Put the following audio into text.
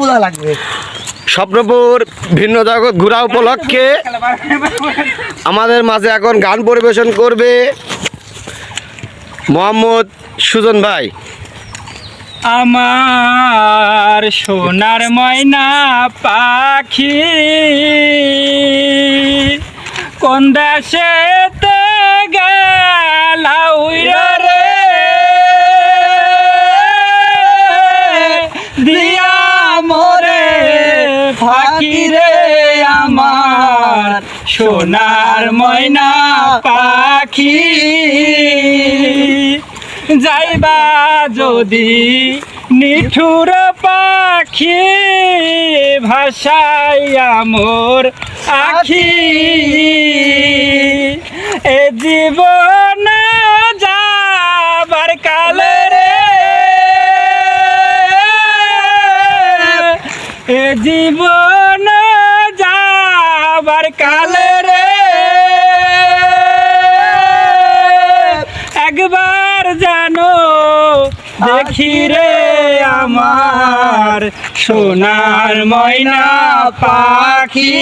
বোঝা লাগবে। স্বপ্নপুর ভিন্ন জগৎ ঘোরা উপলক্ষে আমাদের মাঝে এখন গান পরিবেশন করবে মোহাম্মদ সুজন ভাই। আমার সোনার ময়না পাখি কোন দেশেতে গেলা উইরা রে দিয়া মোরে ফাঁকি রে আমার সোনার ময়না পাখি যাইবা যদি নিঠুর পাখি ভাষাইয়া মোর আখি এ জীবন যাবার কালে রে এ জীবন যাবার কালে রে একবার জানো দেখি রে আমার সোনার ময়না পাখি।